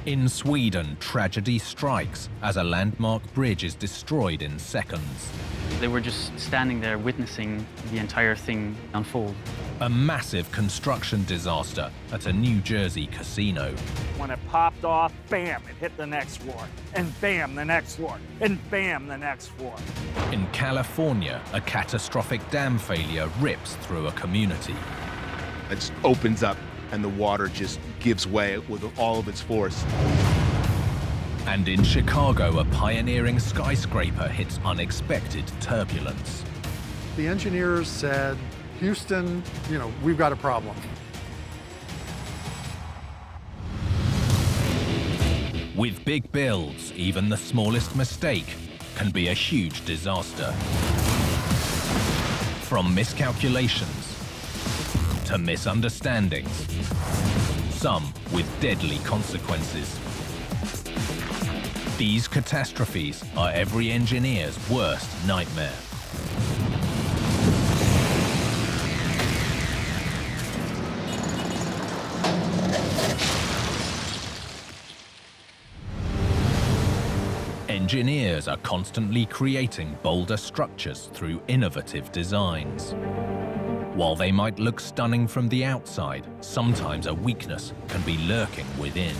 In Sweden, tragedy strikes as a landmark bridge is destroyed in seconds. They were just standing there witnessing the entire thing unfold. A massive construction disaster at a New Jersey casino. When it popped off, bam, it hit the next floor, and bam, the next floor, and bam, the next floor. In California, a catastrophic dam failure rips through a community. It just opens up and the water just gives way with all of its force. And in Chicago, a pioneering skyscraper hits unexpected turbulence. The engineers said, Houston, we've got a problem. With big builds, even the smallest mistake can be a huge disaster. From miscalculations to misunderstandings, some with deadly consequences. These catastrophes are every engineer's worst nightmare. Engineers are constantly creating bolder structures through innovative designs. While they might look stunning from the outside, sometimes a weakness can be lurking within.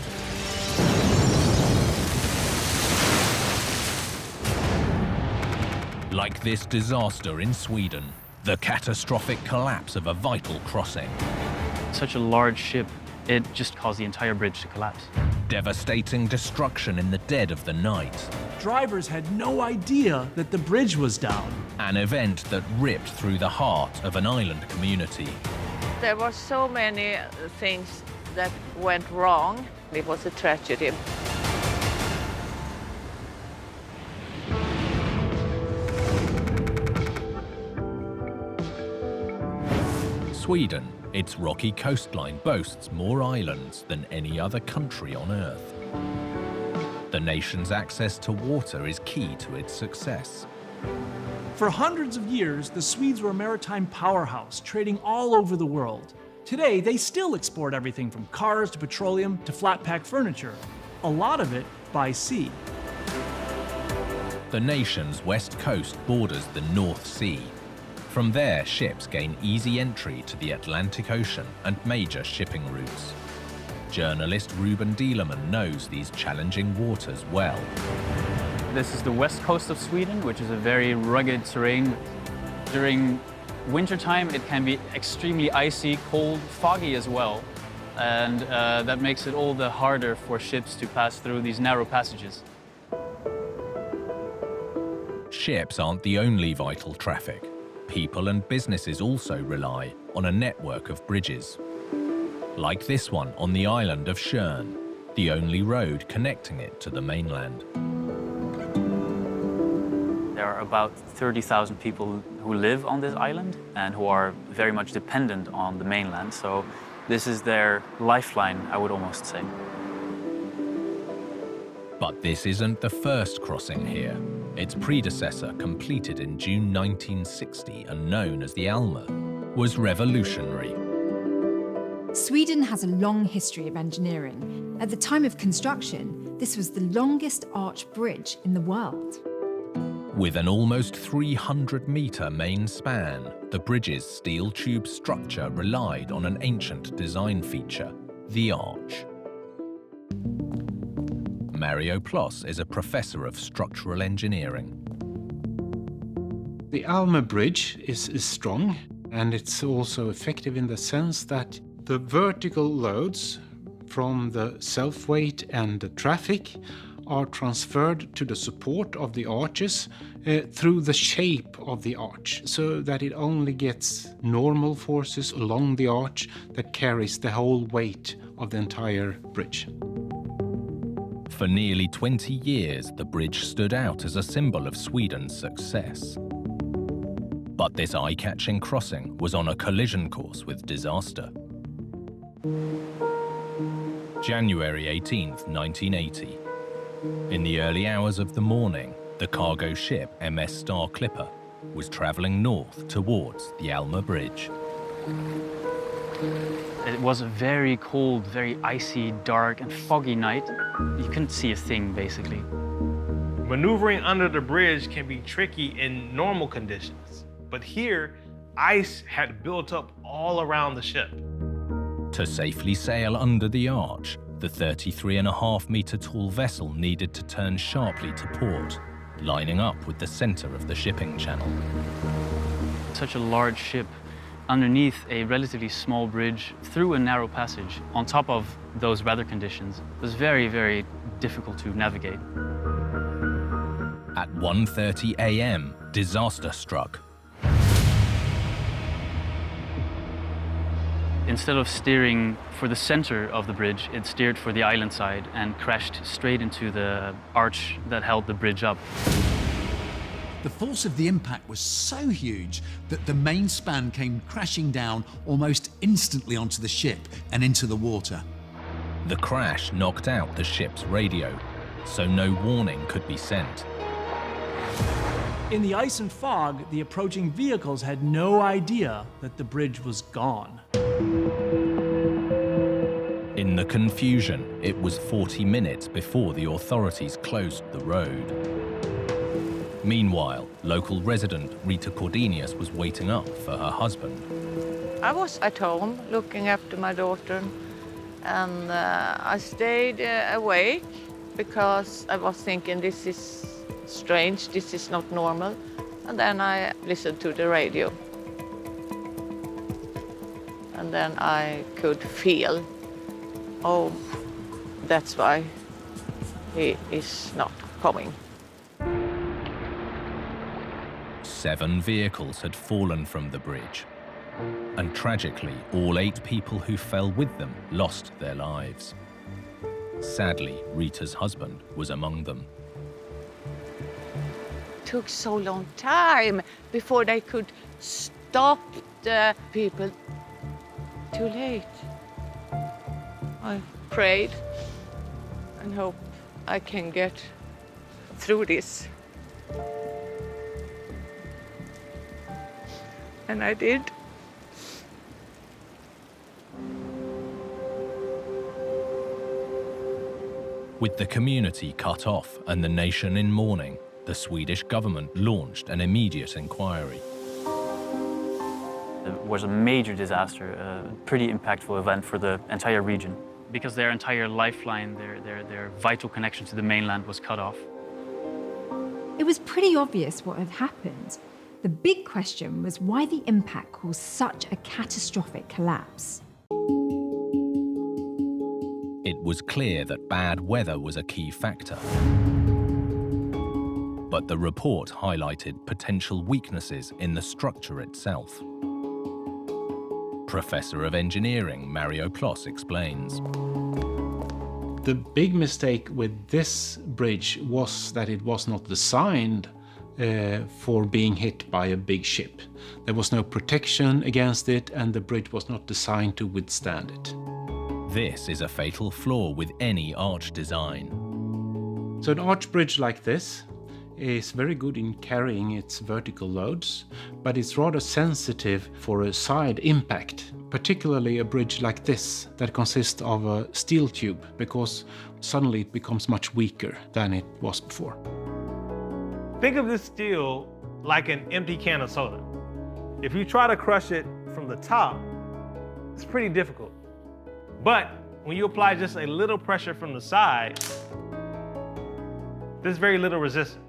Like this disaster in Sweden, the catastrophic collapse of a vital crossing. Such a large ship, it just caused the entire bridge to collapse. Devastating destruction in the dead of the night. Drivers had no idea that the bridge was down. An event that ripped through the heart of an island community. There were so many things that went wrong. It was a tragedy. Sweden, its rocky coastline boasts more islands than any other country on Earth. The nation's access to water is key to its success. For hundreds of years, the Swedes were a maritime powerhouse, trading all over the world. Today, they still export everything from cars to petroleum to flat-pack furniture, a lot of it by sea. The nation's west coast borders the North Sea. From there, ships gain easy entry to the Atlantic Ocean and major shipping routes. Journalist Ruben Dieleman knows these challenging waters well. This is the west coast of Sweden, which is a very rugged terrain. During wintertime, it can be extremely icy, cold, foggy as well. And that makes it all the harder for ships to pass through these narrow passages. Ships aren't the only vital traffic. People and businesses also rely on a network of bridges. Like this one on the island of Tjörn, the only road connecting it to the mainland. There are about 30,000 people who live on this island and who are very much dependent on the mainland. So this is their lifeline, I would almost say. But this isn't the first crossing here. Its predecessor, completed in June 1960 and known as the Alma, was revolutionary. Sweden has a long history of engineering. At the time of construction, this was the longest arch bridge in the world. With an almost 300-meter main span, the bridge's steel tube structure relied on an ancient design feature, the arch. Mario Ploss is a professor of structural engineering. The Alma Bridge is strong, and it's also effective in the sense that the vertical loads from the self-weight and the traffic are transferred to the support of the arches through the shape of the arch, so that it only gets normal forces along the arch that carries the whole weight of the entire bridge. For nearly 20 years, the bridge stood out as a symbol of Sweden's success. But this eye-catching crossing was on a collision course with disaster. January 18th, 1980. In the early hours of the morning, the cargo ship MS Star Clipper was traveling north towards the Alma Bridge. It was a very cold, very icy, dark, and foggy night. You couldn't see a thing, basically. Maneuvering under the bridge can be tricky in normal conditions, but here, ice had built up all around the ship. To safely sail under the arch, the 33.5-meter tall vessel needed to turn sharply to port, lining up with the center of the shipping channel. Such a large ship underneath a relatively small bridge through a narrow passage on top of those weather conditions was very, very difficult to navigate. At 1:30 a.m., disaster struck. Instead of steering for the center of the bridge, it steered for the island side and crashed straight into the arch that held the bridge up. The force of the impact was so huge that the main span came crashing down almost instantly onto the ship and into the water. The crash knocked out the ship's radio, so no warning could be sent. In the ice and fog, the approaching vehicles had no idea that the bridge was gone. In the confusion, it was 40 minutes before the authorities closed the road. Meanwhile, local resident Rita Cordenius was waiting up for her husband. I was at home looking after my daughter, and I stayed awake because I was thinking this is strange, this is not normal. And then I listened to the radio. And then I could feel, oh, that's why he is not coming. 7 vehicles had fallen from the bridge, and tragically, all 8 people who fell with them lost their lives. Sadly, Rita's husband was among them. It took so long time before they could stop the people. Too late. I prayed and hope I can get through this. And I did. With the community cut off and the nation in mourning, the Swedish government launched an immediate inquiry. It was a major disaster, a pretty impactful event for the entire region, because their entire lifeline, their vital connection to the mainland was cut off. It was pretty obvious what had happened. The big question was why the impact caused such a catastrophic collapse. It was clear that bad weather was a key factor. But the report highlighted potential weaknesses in the structure itself. Professor of Engineering Mario Ploss explains. The big mistake with this bridge was that it was not designed for being hit by a big ship. There was no protection against it, and the bridge was not designed to withstand it. This is a fatal flaw with any arch design. So an arch bridge like this is very good in carrying its vertical loads, but it's rather sensitive for a side impact, particularly a bridge like this that consists of a steel tube, because suddenly it becomes much weaker than it was before. Think of this steel like an empty can of soda. If you try to crush it from the top, it's pretty difficult. But when you apply just a little pressure from the side, there's very little resistance.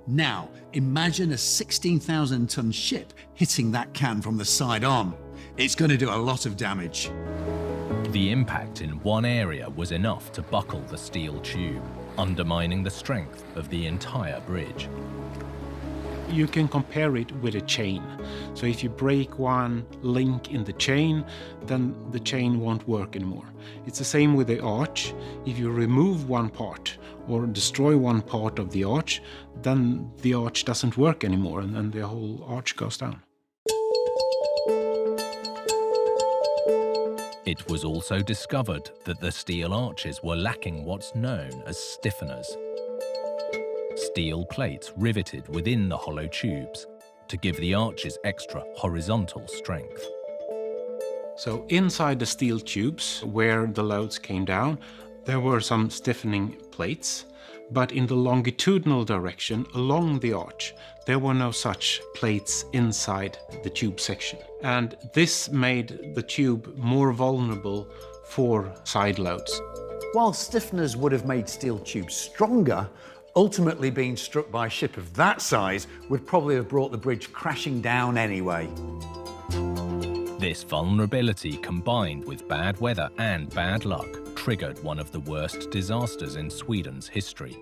Now, imagine a 16,000-ton ship hitting that can from the side on. It's going to do a lot of damage. The impact in one area was enough to buckle the steel tube, undermining the strength of the entire bridge. You can compare it with a chain. So if you break one link in the chain, then the chain won't work anymore. It's the same with the arch. If you remove one part or destroy one part of the arch, then the arch doesn't work anymore, and then the whole arch goes down. It was also discovered that the steel arches were lacking what's known as stiffeners. Steel plates riveted within the hollow tubes to give the arches extra horizontal strength. So inside the steel tubes where the loads came down, there were some stiffening plates, but in the longitudinal direction along the arch, there were no such plates inside the tube section. And this made the tube more vulnerable for side loads. While stiffeners would have made steel tubes stronger, ultimately being struck by a ship of that size would probably have brought the bridge crashing down anyway. This vulnerability, combined with bad weather and bad luck, triggered one of the worst disasters in Sweden's history.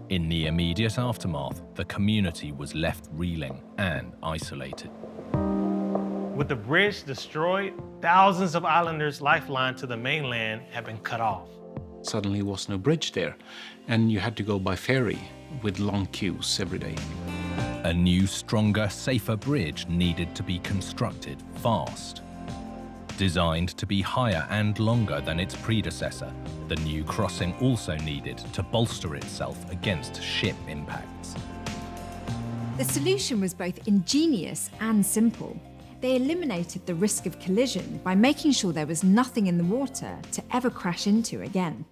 In the immediate aftermath, the community was left reeling and isolated. With the bridge destroyed, thousands of islanders' lifeline to the mainland had been cut off. Suddenly was no bridge there, and you had to go by ferry with long queues every day. A new, stronger, safer bridge needed to be constructed fast. Designed to be higher and longer than its predecessor, the new crossing also needed to bolster itself against ship impacts. The solution was both ingenious and simple. They eliminated the risk of collision by making sure there was nothing in the water to ever crash into again.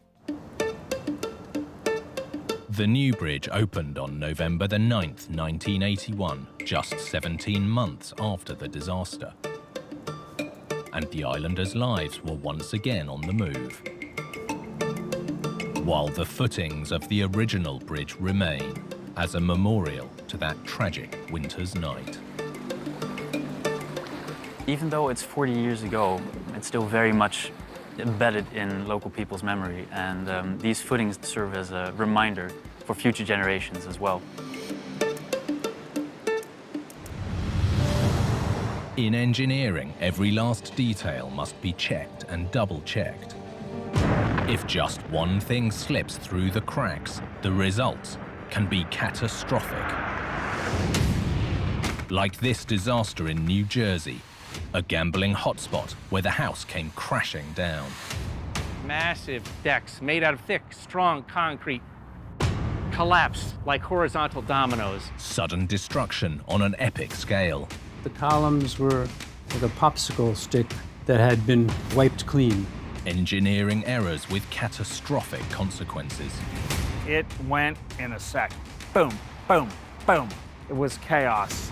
The new bridge opened on November the 9th, 1981, just 17 months after the disaster. And the islanders' lives were once again on the move. While the footings of the original bridge remain as a memorial to that tragic winter's night. Even though it's 40 years ago, it's still very much embedded in local people's memory, and these footings serve as a reminder for future generations as well. In engineering, every last detail must be checked and double-checked. If just one thing slips through the cracks, the results can be catastrophic. Like this disaster in New Jersey, a gambling hotspot where the house came crashing down. Massive decks made out of thick, strong concrete collapsed like horizontal dominoes. Sudden destruction on an epic scale. The columns were like a popsicle stick that had been wiped clean. Engineering errors with catastrophic consequences. It went in a second. Boom, boom, boom. It was chaos.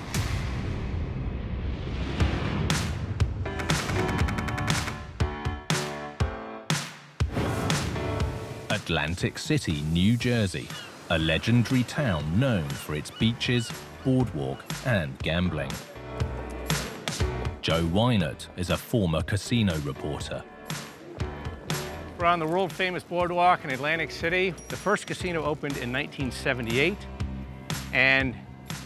Atlantic City, New Jersey, a legendary town known for its beaches, boardwalk, and gambling. Joe Weinert is a former casino reporter. We're on the world-famous boardwalk in Atlantic City. The first casino opened in 1978, and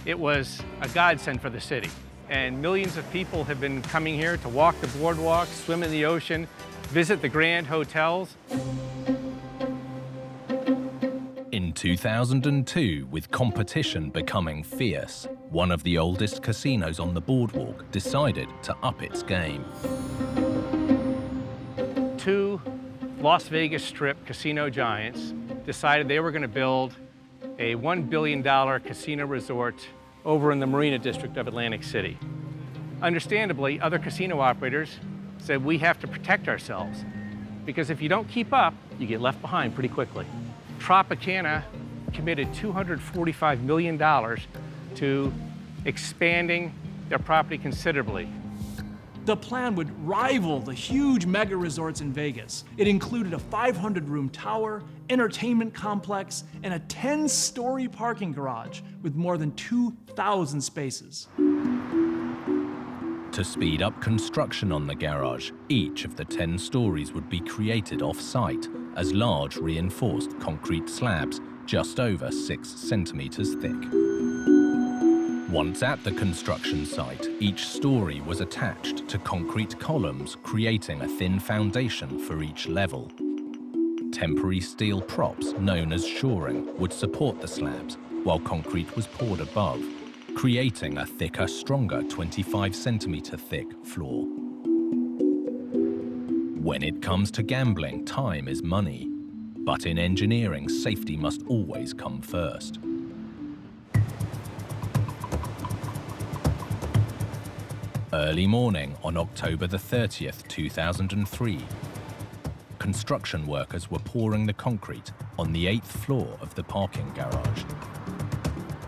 it was a godsend for the city. And millions of people have been coming here to walk the boardwalk, swim in the ocean, visit the grand hotels. In 2002, with competition becoming fierce, one of the oldest casinos on the boardwalk decided to up its game. Two Las Vegas Strip casino giants decided they were going to build a $1 billion casino resort over in the Marina District of Atlantic City. Understandably, other casino operators said we have to protect ourselves because if you don't keep up, you get left behind pretty quickly. Tropicana committed $245 million to expanding their property considerably. The plan would rival the huge mega resorts in Vegas. It included a 500-room tower, entertainment complex, and a 10-story parking garage with more than 2,000 spaces. To speed up construction on the garage, each of the 10 stories would be created off-site as large reinforced concrete slabs just over 6 centimeters thick. Once at the construction site, each story was attached to concrete columns, creating a thin foundation for each level. Temporary steel props, known as shoring, would support the slabs, while concrete was poured above, creating a thicker, stronger 25-centimeter thick floor. When it comes to gambling, time is money. But in engineering, safety must always come first. Early morning on October the 30th, 2003. Construction workers were pouring the concrete on the 8th floor of the parking garage.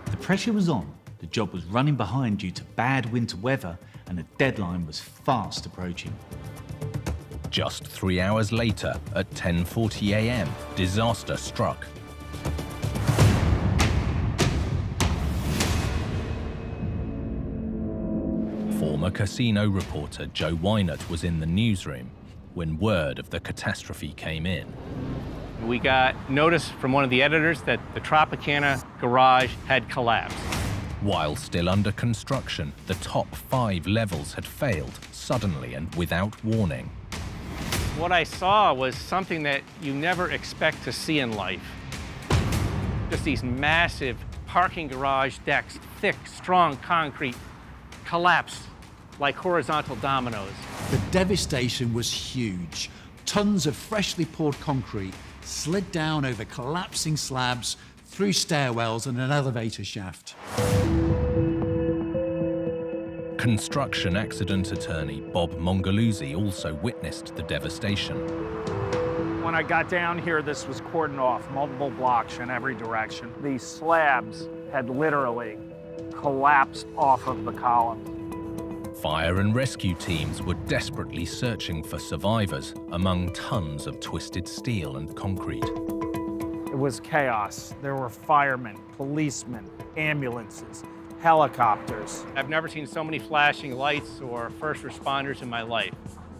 The pressure was on, the job was running behind due to bad winter weather, and the deadline was fast approaching. Just 3 hours later, at 10:40 a.m., disaster struck. Former casino reporter Joe Wynert was in the newsroom when word of the catastrophe came in. We got notice from one of the editors that the Tropicana garage had collapsed. While still under construction, the top 5 levels had failed suddenly and without warning. What I saw was something that you never expect to see in life. Just these massive parking garage decks, thick, strong concrete, collapsed like horizontal dominoes. The devastation was huge. Tons of freshly poured concrete slid down over collapsing slabs, through stairwells and an elevator shaft. Construction accident attorney Bob Mongaluzzi also witnessed the devastation. When I got down here, this was cordoned off, multiple blocks in every direction. These slabs had literally collapsed off of the columns. Fire and rescue teams were desperately searching for survivors among tons of twisted steel and concrete. It was chaos. There were firemen, policemen, ambulances, helicopters. I've never seen so many flashing lights or first responders in my life.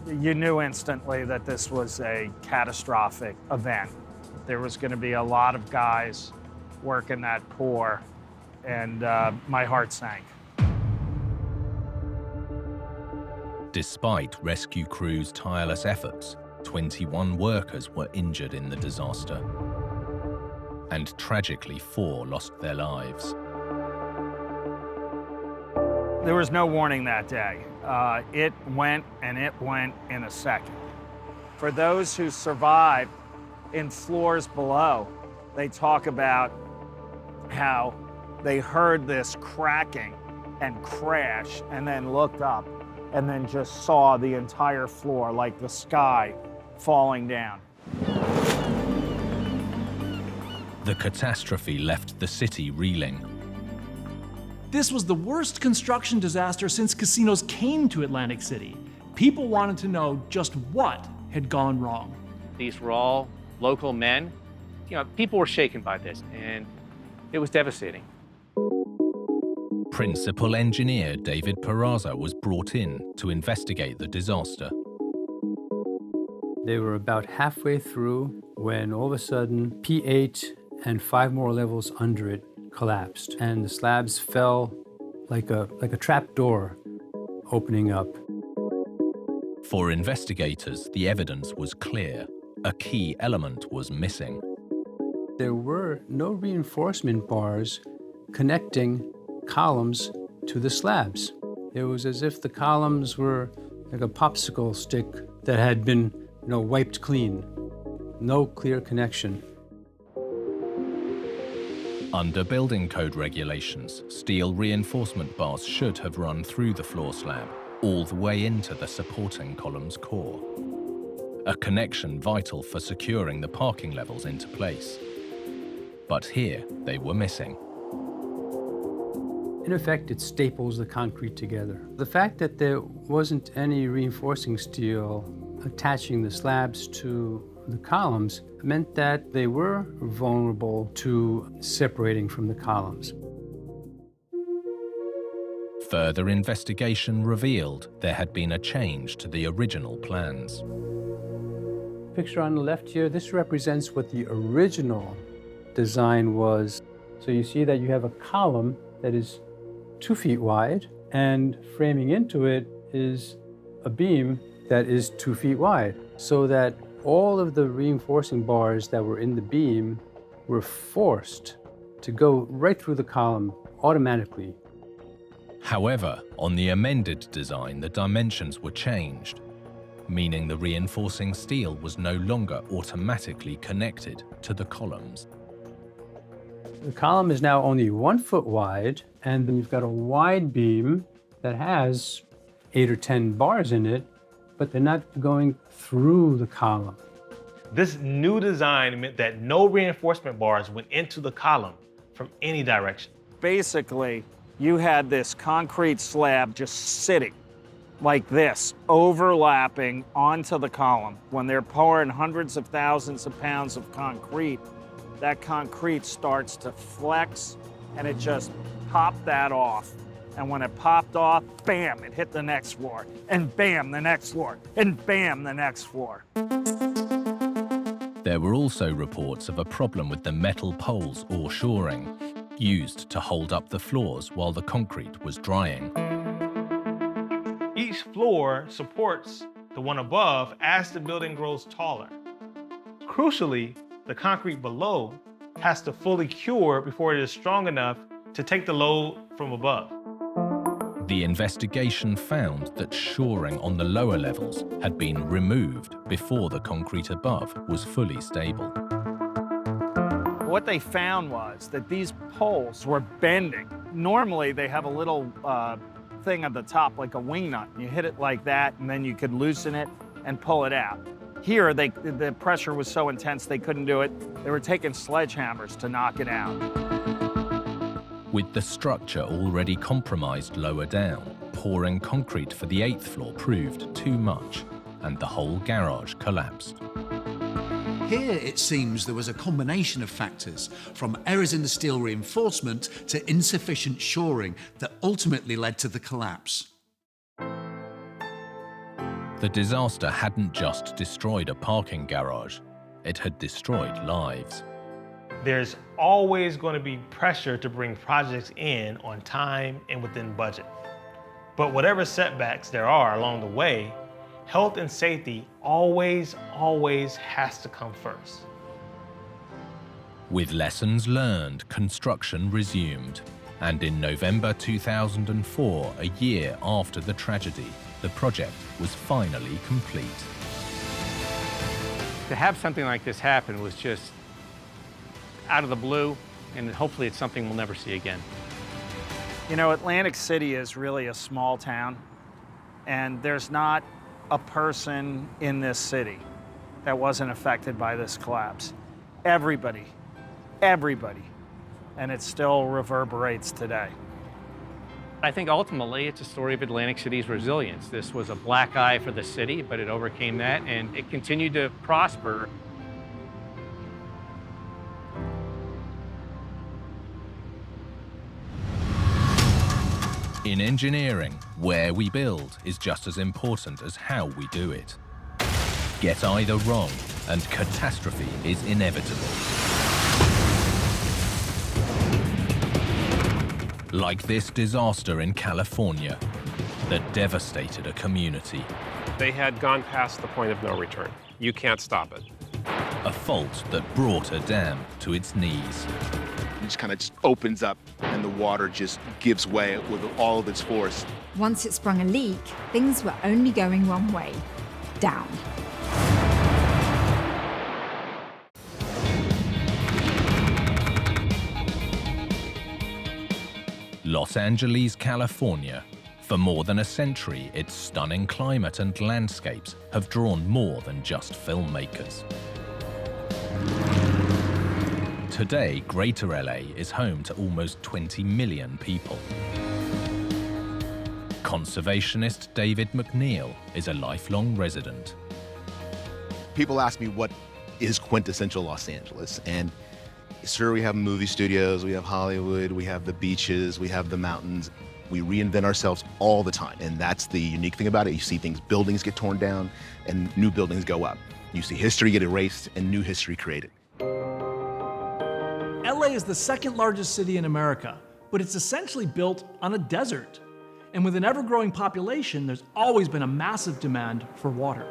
You knew instantly that this was a catastrophic event. There was going to be a lot of guys working that pour, and my heart sank. Despite rescue crews' tireless efforts, 21 workers were injured in the disaster. And tragically, 4 lost their lives. There was no warning that day. It went, and it went in a second. For those who survived in floors below, they talk about how they heard this cracking and crash, and then looked up, and then just saw the entire floor, like the sky, falling down. The catastrophe left the city reeling. This was the worst construction disaster since casinos came to Atlantic City. People wanted to know just what had gone wrong. These were all local men. You know, people were shaken by this, and it was devastating. Principal engineer David Peraza was brought in to investigate the disaster. They were about halfway through when all of a sudden P8 and 5 more levels under it collapsed, and the slabs fell like a trap door opening up. For investigators, the evidence was clear. A key element was missing. There were no reinforcement bars connecting columns to the slabs. It was as if the columns were like a popsicle stick that had been, wiped clean. No clear connection. Under building code regulations, steel reinforcement bars should have run through the floor slab, all the way into the supporting column's core. A connection vital for securing the parking levels into place. But here, they were missing. In effect, it staples the concrete together. The fact that there wasn't any reinforcing steel attaching the slabs to the columns meant that they were vulnerable to separating from the columns. Further investigation revealed there had been a change to the original plans. Picture on the left here, this represents what the original design was. So you see that you have a column that is 2 feet wide, and framing into it is a beam that is 2 feet wide, so that all of the reinforcing bars that were in the beam were forced to go right through the column automatically. However, on the amended design, the dimensions were changed, meaning the reinforcing steel was no longer automatically connected to the columns. The column is now only 1 foot wide, and then you've got a wide beam that has 8 or 10 bars in it, but they're not going through the column. This new design meant that no reinforcement bars went into the column from any direction. Basically, you had this concrete slab just sitting like this, overlapping onto the column. When they're pouring hundreds of thousands of pounds of concrete, that concrete starts to flex and it just popped that off. And when it popped off, bam, it hit the next floor, and bam, the next floor, and bam, the next floor. There were also reports of a problem with the metal poles or shoring, used to hold up the floors while the concrete was drying. Each floor supports the one above as the building grows taller. Crucially, the concrete below has to fully cure before it is strong enough to take the load from above. The investigation found that shoring on the lower levels had been removed before the concrete above was fully stable. What they found was that these poles were bending. Normally, they have a little thing at the top, like a wing nut. You hit it like that, and then you could loosen it and pull it out. Here, the pressure was so intense they couldn't do it. They were taking sledgehammers to knock it out. With the structure already compromised lower down, pouring concrete for the 8th floor proved too much, and the whole garage collapsed. Here, it seems there was a combination of factors, from errors in the steel reinforcement to insufficient shoring, that ultimately led to the collapse. The disaster hadn't just destroyed a parking garage, it had destroyed lives. There's always going to be pressure to bring projects in on time and within budget. But whatever setbacks there are along the way, health and safety always has to come first. With lessons learned, construction resumed. And in November 2004, a year after the tragedy, the project was finally complete. To have something like this happen was just out of the blue, and hopefully it's something we'll never see again. You know, Atlantic City is really a small town, and there's not a person in this city that wasn't affected by this collapse. Everybody, and it still reverberates today. I think ultimately it's a story of Atlantic City's resilience. This was a black eye for the city, but it overcame that, and it continued to prosper. In engineering, where we build is just as important as how we do it. Get either wrong, and catastrophe is inevitable. Like this disaster in California that devastated a community. They had gone past the point of no return. You can't stop it. A fault that brought a dam to its knees. It just kind of opens up and the water just gives way with all of its force. Once it sprung a leak, things were only going one way, down. Los Angeles, California. For more than a century, its stunning climate and landscapes have drawn more than just filmmakers. Today, Greater LA is home to almost 20 million people. Conservationist David McNeil is a lifelong resident. People ask me what is quintessential Los Angeles, and sure, we have movie studios, we have Hollywood, we have the beaches, we have the mountains. We reinvent ourselves all the time, and that's the unique thing about it. You see buildings get torn down, and new buildings go up. You see history get erased, and new history created. LA is the second largest city in America, but it's essentially built on a desert. And with an ever-growing population, there's always been a massive demand for water.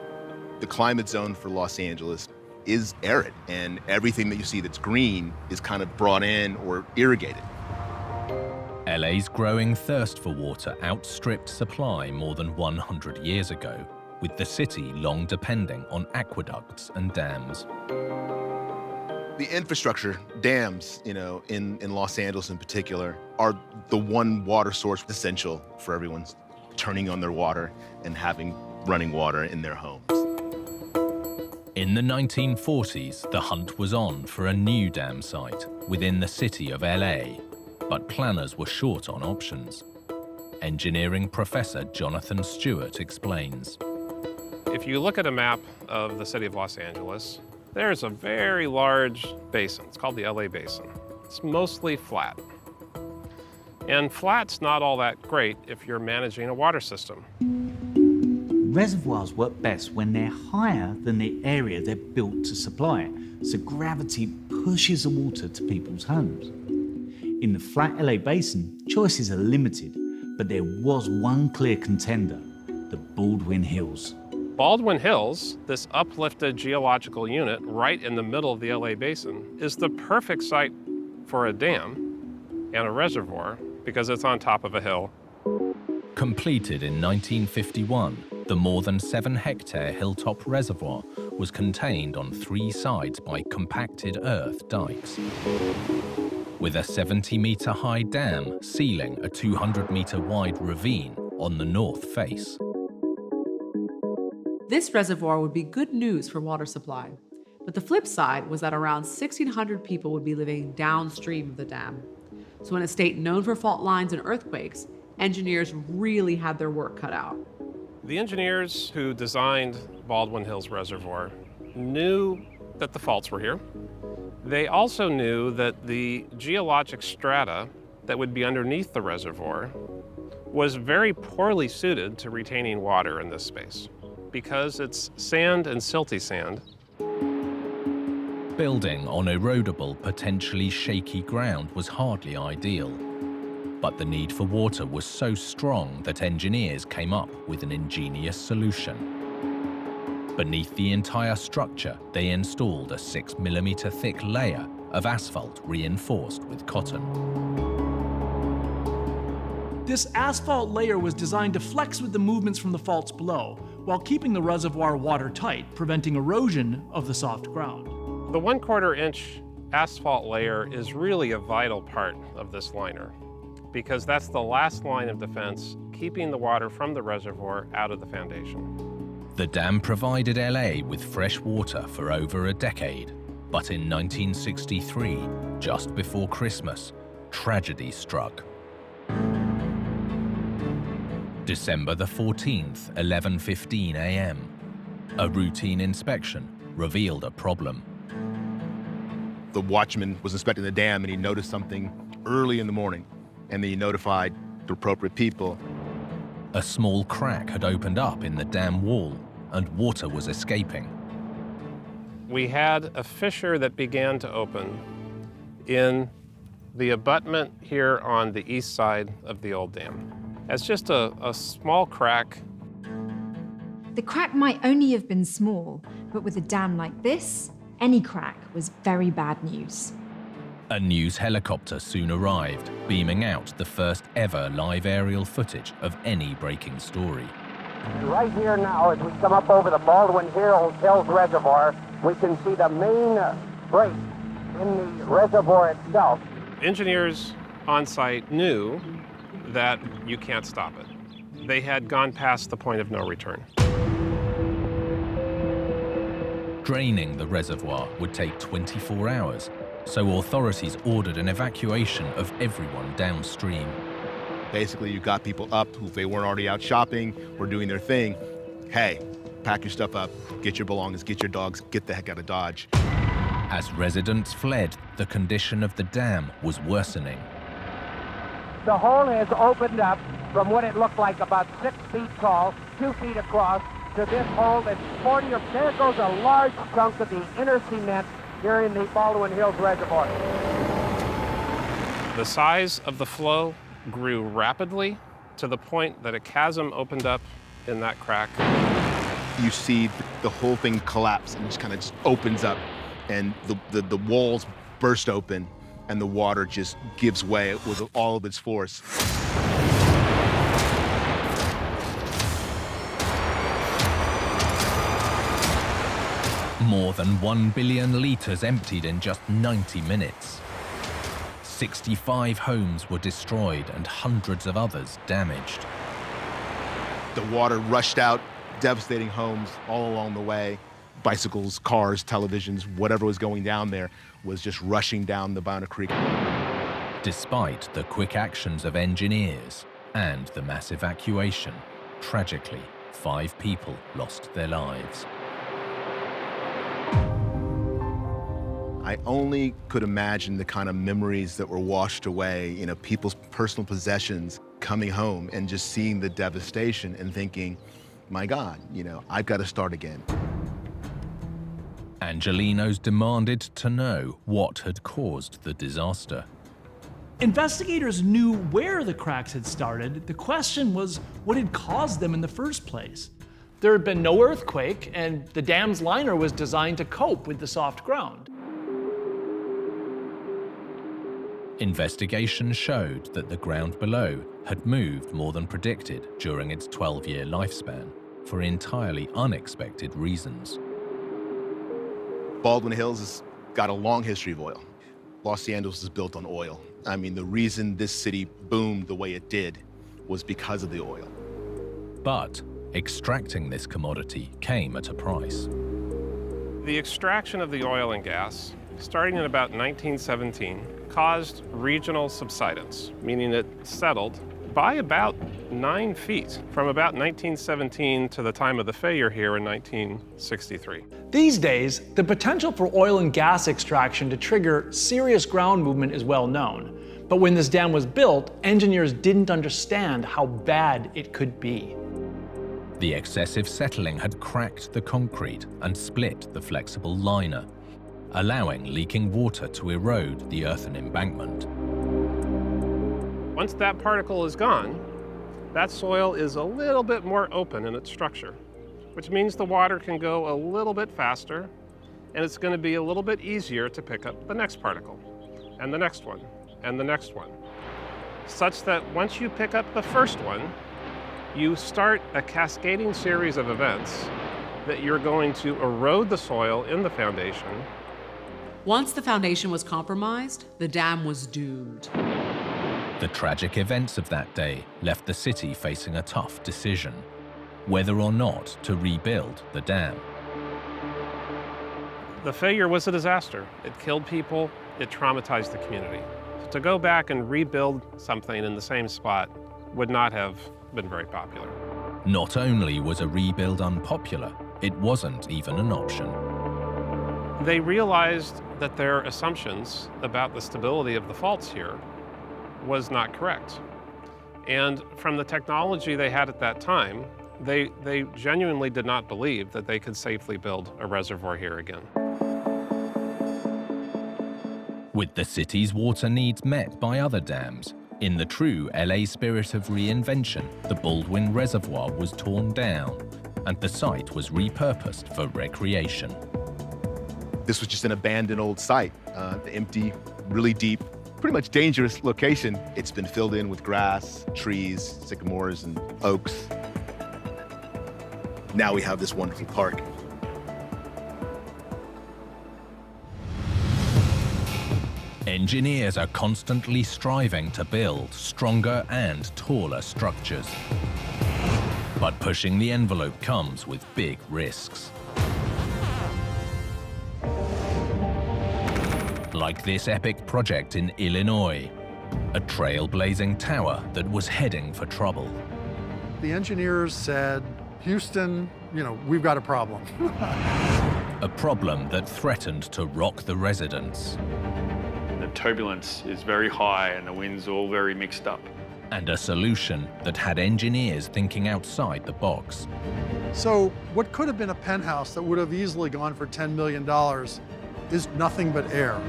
The climate zone for Los Angeles is arid, and everything that you see that's green is kind of brought in or irrigated. LA's growing thirst for water outstripped supply more than 100 years ago, with the city long depending on aqueducts and dams. The infrastructure, dams, in Los Angeles in particular, are the one water source essential for everyone's turning on their water and having running water in their homes. In the 1940s, the hunt was on for a new dam site within the city of LA, but planners were short on options. Engineering professor Jonathan Stewart explains. If you look at a map of the city of Los Angeles, there's a very large basin. It's called the LA Basin. It's mostly flat. And flat's not all that great if you're managing a water system. Reservoirs work best when they're higher than the area they're built to supply, so gravity pushes the water to people's homes. In the flat LA Basin, choices are limited, but there was one clear contender, the Baldwin Hills. Baldwin Hills, this uplifted geological unit right in the middle of the LA Basin, is the perfect site for a dam and a reservoir because it's on top of a hill. Completed in 1951, the more than 7-hectare hilltop reservoir was contained on 3 sides by compacted earth dikes, with a 70-meter high dam sealing a 200-meter wide ravine on the north face. This reservoir would be good news for water supply, but the flip side was that around 1,600 people would be living downstream of the dam. So in a state known for fault lines and earthquakes, engineers really had their work cut out. The engineers who designed Baldwin Hills Reservoir knew that the faults were here. They also knew that the geologic strata that would be underneath the reservoir was very poorly suited to retaining water in this space because it's sand and silty sand. Building on erodible, potentially shaky ground was hardly ideal. But the need for water was so strong that engineers came up with an ingenious solution. Beneath the entire structure, they installed a 6mm thick layer of asphalt reinforced with cotton. This asphalt layer was designed to flex with the movements from the faults below, while keeping the reservoir watertight, preventing erosion of the soft ground. The 1/4 inch asphalt layer is really a vital part of this liner, because that's the last line of defense, keeping the water from the reservoir out of the foundation. The dam provided LA with fresh water for over a decade, but in 1963, just before Christmas, tragedy struck. December the 14th, 11:15 a.m. A routine inspection revealed a problem. The watchman was inspecting the dam and he noticed something early in the morning, and he notified the appropriate people. A small crack had opened up in the dam wall and water was escaping. We had a fissure that began to open in the abutment here on the east side of the old dam. It's just a small crack. The crack might only have been small, but with a dam like this, any crack was very bad news. A news helicopter soon arrived, beaming out the first ever live aerial footage of any breaking story. Right here now, as we come up over the Baldwin Hills Reservoir, we can see the main break in the reservoir itself. Engineers on site knew that you can't stop it. They had gone past the point of no return. Draining the reservoir would take 24 hours, so authorities ordered an evacuation of everyone downstream. Basically, you got people up who, if they weren't already out shopping or doing their thing, hey, pack your stuff up, get your belongings, get your dogs, get the heck out of Dodge. As residents fled, the condition of the dam was worsening. The hole has opened up from what it looked like about 6 feet tall, 2 feet across, to this hole that's 40 or there goes a large chunk of the inner cement here in the Baldwin Hills Reservoir. The size of the flow grew rapidly to the point that a chasm opened up in that crack. You see the whole thing collapse and just kind of opens up, and the walls burst open and the water just gives way with all of its force. More than 1 billion litres emptied in just 90 minutes. 65 homes were destroyed and hundreds of others damaged. The water rushed out, devastating homes all along the way. Bicycles, cars, televisions, whatever was going down there was just rushing down the Bounder Creek. Despite the quick actions of engineers and the mass evacuation, tragically, 5 people lost their lives. I only could imagine the kind of memories that were washed away, people's personal possessions coming home and just seeing the devastation and thinking, my God, I've got to start again. Angelenos demanded to know what had caused the disaster. Investigators knew where the cracks had started. The question was, what had caused them in the first place? There had been no earthquake, and the dam's liner was designed to cope with the soft ground. Investigation showed that the ground below had moved more than predicted during its 12-year lifespan for entirely unexpected reasons. Baldwin Hills has got a long history of oil. Los Angeles is built on oil. I mean, the reason this city boomed the way it did was because of the oil. But extracting this commodity came at a price. The extraction of the oil and gas, starting in about 1917, caused regional subsidence, meaning it settled by about 9 feet from about 1917 to the time of the failure here in 1963. These days, the potential for oil and gas extraction to trigger serious ground movement is well known. But when this dam was built, engineers didn't understand how bad it could be. The excessive settling had cracked the concrete and split the flexible liner, allowing leaking water to erode the earthen embankment. Once that particle is gone, that soil is a little bit more open in its structure, which means the water can go a little bit faster, and it's going to be a little bit easier to pick up the next particle, and the next one, and the next one, such that once you pick up the first one, you start a cascading series of events that you're going to erode the soil in the foundation. Once the foundation was compromised, the dam was doomed. The tragic events of that day left the city facing a tough decision, whether or not to rebuild the dam. The failure was a disaster. It killed people, it traumatized the community. To go back and rebuild something in the same spot would not have been very popular. Not only was a rebuild unpopular, it wasn't even an option. They realized that their assumptions about the stability of the faults here was not correct. And from the technology they had at that time, they genuinely did not believe that they could safely build a reservoir here again. With the city's water needs met by other dams, in the true LA spirit of reinvention, the Baldwin Reservoir was torn down and the site was repurposed for recreation. This was just an abandoned old site, empty, really deep, pretty much dangerous location. It's been filled in with grass, trees, sycamores, and oaks. Now we have this wonderful park. Engineers are constantly striving to build stronger and taller structures. But pushing the envelope comes with big risks. Like this epic project in Illinois, a trailblazing tower that was heading for trouble. The engineers said, Houston, we've got a problem. A problem that threatened to rock the residents. The turbulence is very high and the wind's all very mixed up. And a solution that had engineers thinking outside the box. So what could have been a penthouse that would have easily gone for $10 million is nothing but air.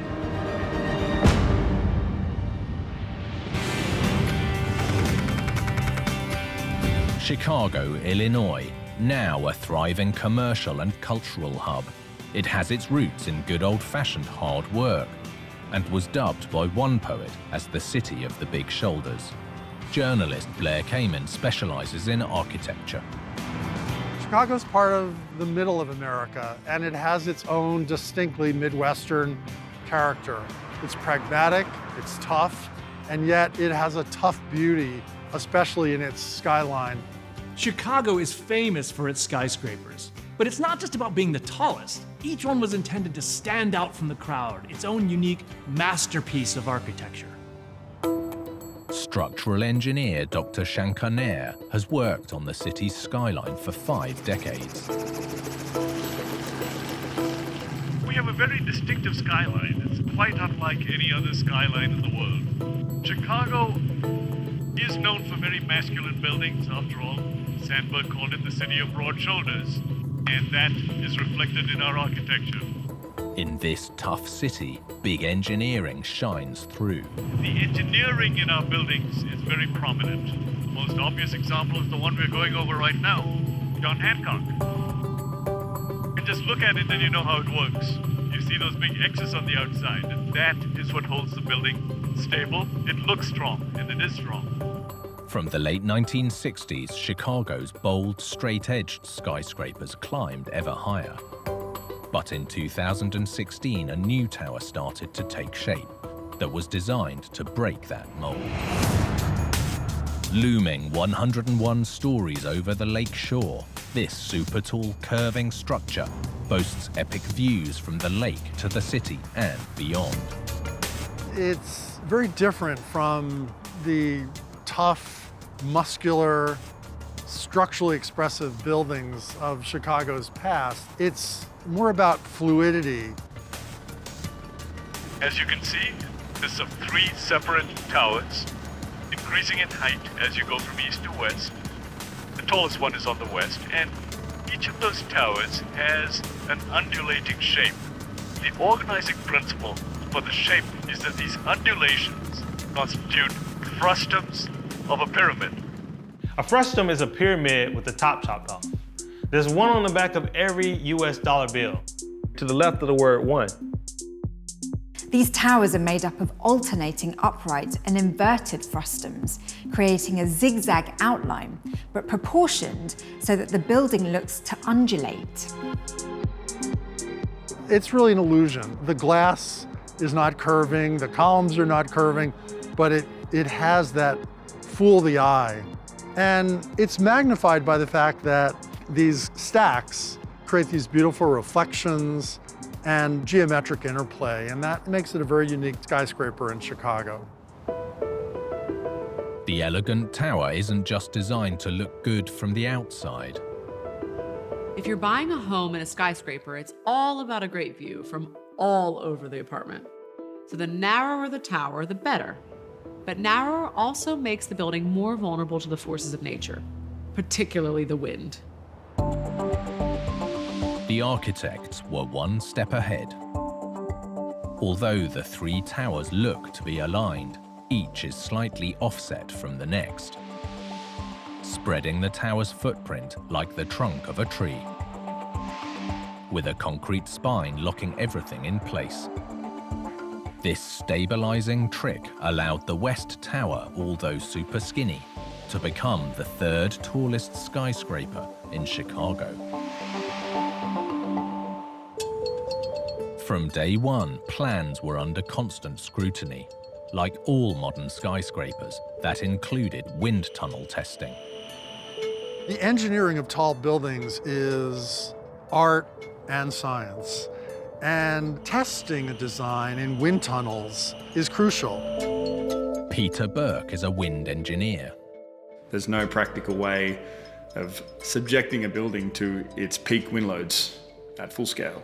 Chicago, Illinois, now a thriving commercial and cultural hub. It has its roots in good old-fashioned hard work and was dubbed by one poet as the city of the big shoulders. Journalist Blair Kamen specializes in architecture. Chicago's part of the middle of America, and it has its own distinctly Midwestern character. It's pragmatic, it's tough, and yet it has a tough beauty, especially in its skyline. Chicago is famous for its skyscrapers. But it's not just about being the tallest. Each one was intended to stand out from the crowd, its own unique masterpiece of architecture. Structural engineer Dr. Shankar Nair has worked on the city's skyline for 5 decades. We have a very distinctive skyline. It's quite unlike any other skyline in the world. Chicago is known for very masculine buildings, after all. Sandberg called it the city of broad shoulders, and that is reflected in our architecture. In this tough city, big engineering shines through. The engineering in our buildings is very prominent. The most obvious example is the one we're going over right now, John Hancock. You just look at it and you know how it works. You see those big X's on the outside, and that is what holds the building stable. It looks strong, and it is strong. From the late 1960s, Chicago's bold, straight-edged skyscrapers climbed ever higher. But in 2016, a new tower started to take shape that was designed to break that mold. Looming 101 stories over the lake shore, this super-tall, curving structure boasts epic views from the lake to the city and beyond. It's very different from the tough, muscular, structurally expressive buildings of Chicago's past. It's more about fluidity. As you can see, this is 3 separate towers, increasing in height as you go from east to west. The tallest one is on the west, and each of those towers has an undulating shape. The organizing principle for the shape is that these undulations constitute frustums of a pyramid. A frustum is a pyramid with the top chopped off. There's one on the back of every US dollar bill, to the left of the word one. These towers are made up of alternating upright and inverted frustums, creating a zigzag outline, but proportioned so that the building looks to undulate. It's really an illusion. The glass is not curving, the columns are not curving, but it has that fool the eye. And it's magnified by the fact that these stacks create these beautiful reflections and geometric interplay, and that makes it a very unique skyscraper in Chicago. The elegant tower isn't just designed to look good from the outside. If you're buying a home in a skyscraper, it's all about a great view from all over the apartment. So the narrower the tower, the better. But narrower also makes the building more vulnerable to the forces of nature, particularly the wind. The architects were one step ahead. Although the 3 towers look to be aligned, each is slightly offset from the next, spreading the tower's footprint like the trunk of a tree, with a concrete spine locking everything in place. This stabilizing trick allowed the West Tower, although super skinny, to become the 3rd tallest skyscraper in Chicago. From day one, plans were under constant scrutiny, like all modern skyscrapers that included wind tunnel testing. The engineering of tall buildings is art and science. And testing a design in wind tunnels is crucial. Peter Burke is a wind engineer. There's no practical way of subjecting a building to its peak wind loads at full scale.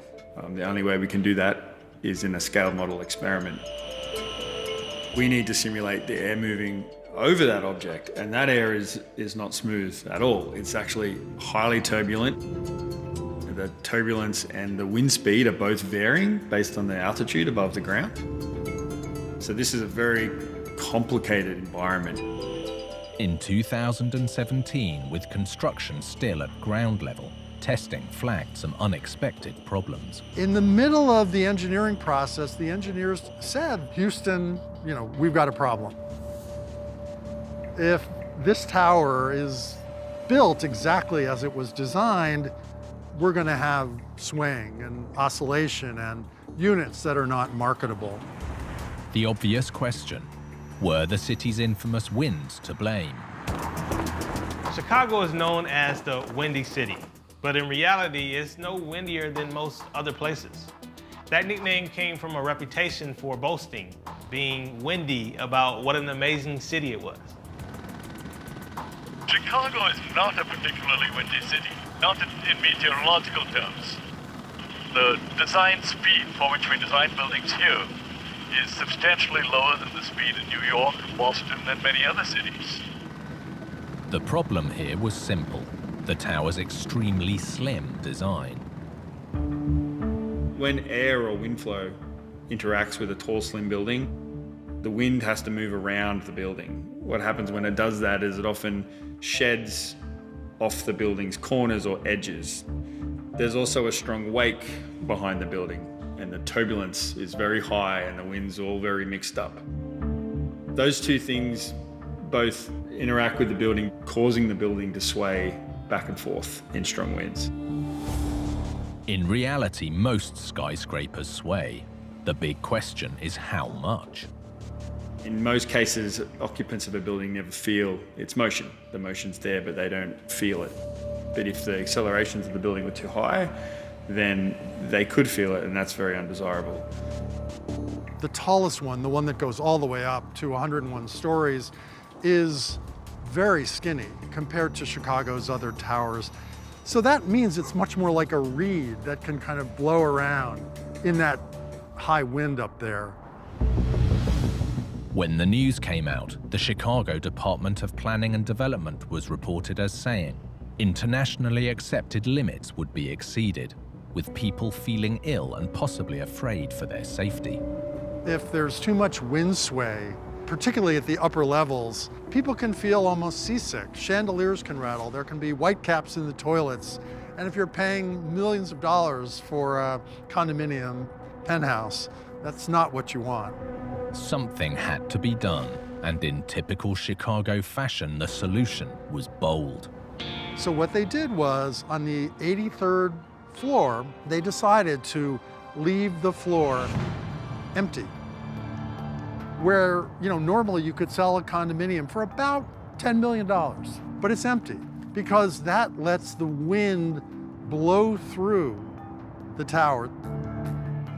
The only way we can do that is in a scaled model experiment. We need to simulate the air moving over that object, and that air is not smooth at all. It's actually highly turbulent. The turbulence and the wind speed are both varying based on the altitude above the ground. So this is a very complicated environment. In 2017, with construction still at ground level, testing flagged some unexpected problems. In the middle of the engineering process, the engineers said, Houston, we've got a problem. If this tower is built exactly as it was designed, we're going to have swing and oscillation and units that are not marketable. The obvious question, were the city's infamous winds to blame? Chicago is known as the Windy City, but in reality, it's no windier than most other places. That nickname came from a reputation for boasting, being windy about what an amazing city it was. Chicago is not a particularly windy city, not in meteorological terms. The design speed for which we design buildings here is substantially lower than the speed in New York, Boston, and many other cities. The problem here was simple: the tower's extremely slim design. When air or wind flow interacts with a tall, slim building, the wind has to move around the building. What happens when it does that is it often sheds off the building's corners or edges. There's also a strong wake behind the building, and the turbulence is very high and the wind's all very mixed up. Those two things both interact with the building, causing the building to sway back and forth in strong winds. In reality, most skyscrapers sway. The big question is how much. In most cases, occupants of a building never feel its motion. The motion's there, but they don't feel it. But if the accelerations of the building were too high, then they could feel it, and that's very undesirable. The tallest one, the one that goes all the way up to 101 stories, is very skinny compared to Chicago's other towers. So that means it's much more like a reed that can kind of blow around in that high wind up there. When the news came out, the Chicago Department of Planning and Development was reported as saying internationally accepted limits would be exceeded, with people feeling ill and possibly afraid for their safety. If there's too much wind sway, particularly at the upper levels, people can feel almost seasick. Chandeliers can rattle, there can be white caps in the toilets, and if you're paying millions of dollars for a condominium penthouse, that's not what you want. Something had to be done, and in typical Chicago fashion, the solution was bold. So what they did was, on the 83rd floor, they decided to leave the floor empty. Where, normally you could sell a condominium for about $10 million, but it's empty because that lets the wind blow through the tower.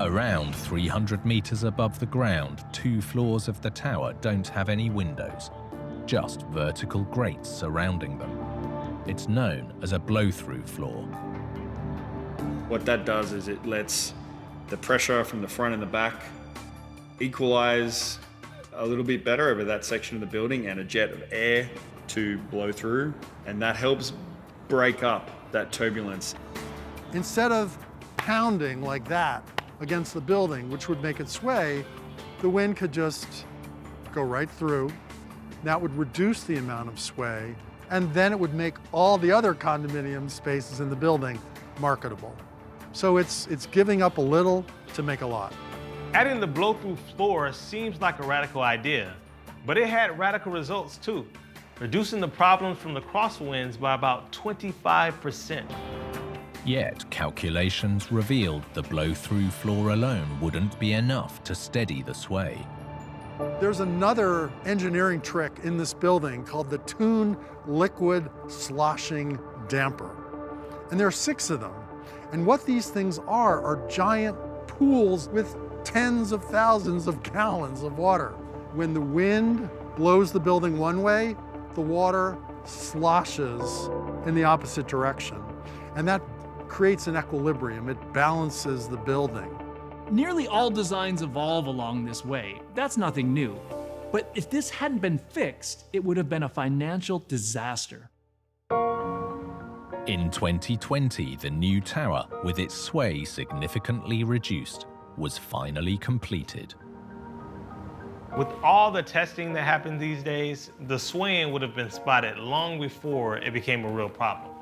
Around 300 meters above the ground, 2 floors of the tower don't have any windows, just vertical grates surrounding them. It's known as a blow-through floor. What that does is it lets the pressure from the front and the back equalize a little bit better over that section of the building and a jet of air to blow through, and that helps break up that turbulence. Instead of pounding like that against the building, which would make it sway, the wind could just go right through. That would reduce the amount of sway, and then it would make all the other condominium spaces in the building marketable. So it's giving up a little to make a lot. Adding the blow-through floor seems like a radical idea, but it had radical results too, reducing the problems from the crosswinds by about 25%. Yet, calculations revealed the blow-through floor alone wouldn't be enough to steady the sway. There's another engineering trick in this building called the Tune Liquid Sloshing Damper. And there are 6 of them. And what these things are giant pools with tens of thousands of gallons of water. When the wind blows the building one way, the water sloshes in the opposite direction. And that creates an equilibrium. It balances the building. Nearly all designs evolve along this way. That's nothing new. But if this hadn't been fixed, it would have been a financial disaster. In 2020, the new tower, with its sway significantly reduced, was finally completed. With all the testing that happens these days, the swaying would have been spotted long before it became a real problem.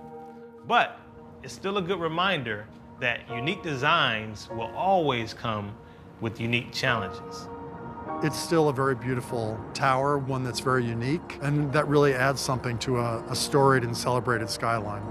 But it's still a good reminder that unique designs will always come with unique challenges. It's still a very beautiful tower, one that's very unique, and that really adds something to a storied and celebrated skyline.